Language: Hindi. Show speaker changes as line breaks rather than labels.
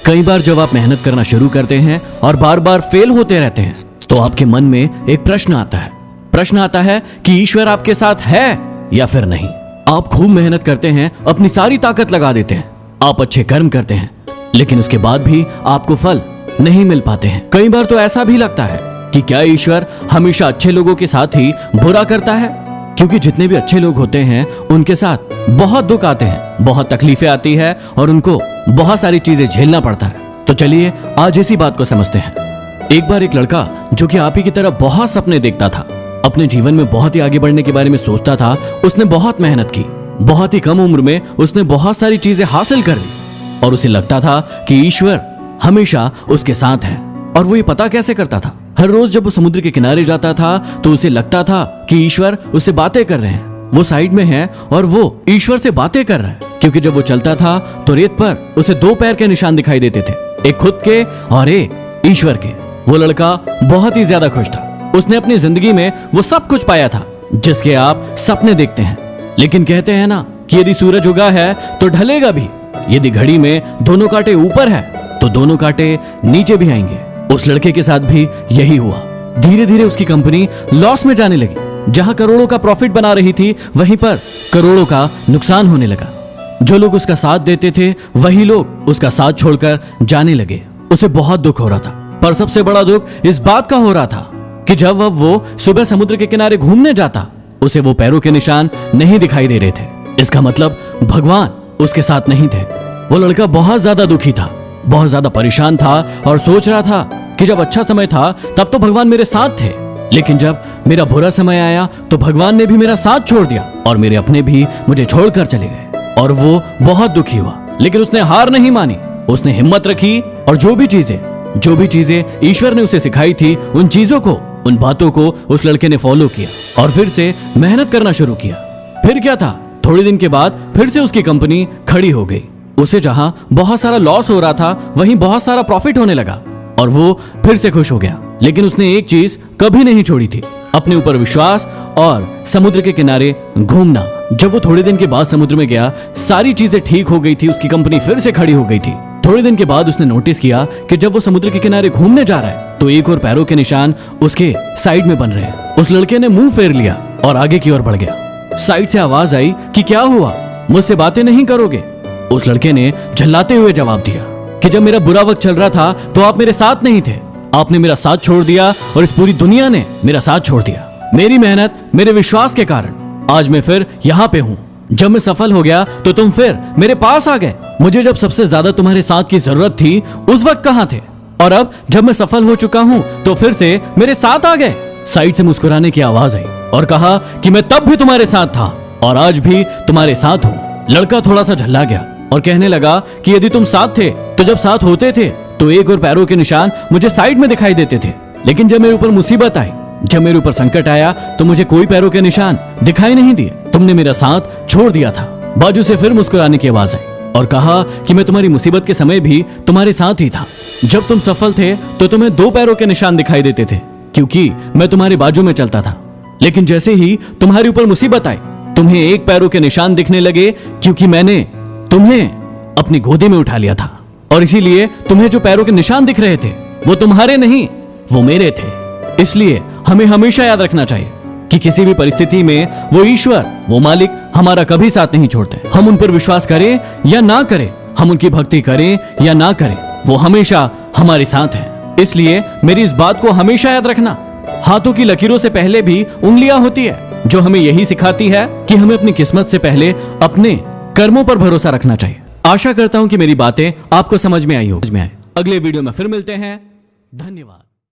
कई बार जब आप मेहनत करना शुरू करते हैं और बार बार फेल होते रहते हैं तो आपके मन में एक प्रश्न आता है कि ईश्वर आपके साथ है या फिर नहीं। आप खूब मेहनत करते हैं, अपनी सारी ताकत लगा देते हैं, आप अच्छे कर्म करते हैं, लेकिन उसके बाद भी आपको फल नहीं मिल पाते हैं। कई बार तो ऐसा भी लगता है कि क्या ईश्वर हमेशा अच्छे लोगों के साथ ही बुरा करता है, क्योंकि जितने भी अच्छे लोग होते हैं उनके साथ बहुत दुख आते हैं, बहुत तकलीफें आती है और उनको बहुत सारी चीजें झेलना पड़ता है। तो चलिए आज इसी बात को समझते हैं। एक बार एक लड़का जो कि आप ही की तरह बहुत सपने देखता था, अपने जीवन में बहुत ही आगे बढ़ने के बारे में सोचता था, उसने बहुत मेहनत की, बहुत ही कम उम्र में उसने बहुत सारी चीजें हासिल कर ली और उसे लगता था कि ईश्वर हमेशा उसके साथ है। और वो ये पता कैसे करता था? हर रोज जब वो समुद्र के किनारे जाता था तो उसे लगता था कि ईश्वर उससे बातें कर रहे हैं, वो साइड में है और वो ईश्वर से बातें कर रहा है। क्योंकि जब वो चलता था तो रेत पर उसे 2 पैर के निशान दिखाई देते थे, एक खुद के और एक ईश्वर के। वो लड़का बहुत ही ज्यादा खुश था, उसने अपनी जिंदगी में वो सब कुछ पाया था जिसके आप सपने देखते हैं। लेकिन कहते हैं ना कि यदि सूरज उगा है तो ढलेगा भी, यदि घड़ी में दोनों कांटे ऊपर है तो दोनों कांटे नीचे भी आएंगे। उस लड़के के साथ भी यही हुआ। धीरे धीरे उसकी कंपनी लॉस में जाने लगी। जहां करोड़ों का प्रॉफिट बना रही थी वहीं पर करोड़ों का नुकसान होने लगा। जो लोग उसका साथ देते थे वही लोग उसका साथ छोड़कर जाने लगे। उसे बहुत दुख हो रहा था, पर सबसे बड़ा दुख इस बात का हो रहा था कि जब वो सुबह समुद्र के किनारे घूमने जाता उसे वो पैरों के निशान नहीं दिखाई दे रहे थे। इसका मतलब भगवान उसके साथ नहीं थे। वो लड़का बहुत ज्यादा दुखी था, बहुत ज्यादा परेशान था और सोच रहा था कि जब अच्छा समय था तब तो भगवान मेरे साथ थे, लेकिन जब मेरा बुरा समय आया तो भगवान ने भी मेरा साथ छोड़ दिया और मेरे अपने भी मुझे छोड़कर चले गए। और वो बहुत दुखी हुआ, लेकिन उसने हार नहीं मानी, उसने हिम्मत रखी और जो भी चीजें ईश्वर ने उसे सिखाई थी उन चीजों को, उन बातों को उस लड़के ने फॉलो किया और फिर से मेहनत करना शुरू किया। फिर क्या था, थोड़े दिन के बाद फिर से उसकी कंपनी खड़ी हो गई। उसे जहां बहुत सारा लॉस हो रहा था वहीं बहुत सारा प्रॉफिट होने लगा और वो फिर से खुश हो गया। लेकिन उसने एक चीज कभी नहीं छोड़ी थी, अपने ऊपर विश्वास और समुद्र के किनारे घूमना। जब वो थोड़े दिन के बाद समुद्र में गया, सारी चीजें ठीक हो गई थी, उसकी कंपनी फिर से खड़ी हो गई थी। थोड़े दिन के बाद उसने नोटिस किया कि जब वो समुद्र के किनारे घूमने जा रहा है तो एक और पैरों के निशान उसके साइड में बन रहे हैं। उस लड़के ने मुंह फेर लिया और आगे की ओर बढ़ गया। साइड से आवाज आई कि क्या हुआ, मुझसे बातें नहीं करोगे? उस लड़के ने झल्लाते हुए जवाब दिया कि जब मेरा बुरा वक्त चल रहा था तो आप मेरे साथ नहीं थे, आपने मेरा साथ छोड़ दिया और इस पूरी दुनिया ने मेरा साथ छोड़ दिया। मेरी मेहनत, मेरे विश्वास के कारण आज मैं फिर यहाँ पे हूँ। जब मैं सफल हो गया तो तुम फिर मेरे पास आ गए। मुझे जब सबसे ज्यादा तुम्हारे साथ की जरूरत थी उस वक्त कहाँ थे, और अब जब मैं सफल हो चुका हूँ तो फिर से मेरे साथ आ गए। साइड से मुस्कुराने की आवाज आई और कहा कि मैं तब भी तुम्हारे साथ था और आज भी तुम्हारे साथ हूँ। लड़का थोड़ा सा झल्ला गया और कहने लगा कि यदि तुम साथ थे तो जब साथ होते थे तो एक और पैरों के निशान मुझे साइड में दिखाई देते थे, लेकिन जब मेरे ऊपर मुसीबत आई, जब मेरे ऊपर संकट आया तो मुझे कोई पैरों के निशान दिखाई नहीं दिए, तुमने मेरा साथ छोड़ दिया था। बाजू से फिर मुस्कुराने की आवाज आई और कहा कि मैं तुम्हारी मुसीबत के समय भी तुम्हारे साथ ही था। जब तुम सफल थे तो तुम्हें 2 पैरों के निशान दिखाई देते थे क्योंकि मैं तुम्हारे बाजू में चलता था, लेकिन जैसे ही तुम्हारे ऊपर मुसीबत आई तुम्हें 1 पैरों के निशान दिखने लगे क्योंकि मैंने तुम्हें अपनी गोदी में उठा लिया था। और इसीलिए तुम्हें जो पैरों के निशान दिख रहे थे वो तुम्हारे नहीं, वो मेरे थे। इसलिए हमें हमेशा याद रखना चाहिए कि किसी भी परिस्थिति में वो ईश्वर, वो मालिक हमारा कभी साथ नहीं छोड़ते। हम उन पर विश्वास करें या ना करें, हम उनकी भक्ति करें या ना करें, वो हमेशा हमारे साथ है। इसलिए मेरी इस बात को हमेशा याद रखना। हाथों की लकीरों से पहले भी उंगलियां होती है, जो हमें यही सिखाती है कि हमें अपनी किस्मत से पहले अपने कर्मों पर भरोसा रखना चाहिए। आशा करता हूं कि मेरी बातें आपको समझ में आई हो। अगले वीडियो में फिर मिलते हैं। धन्यवाद।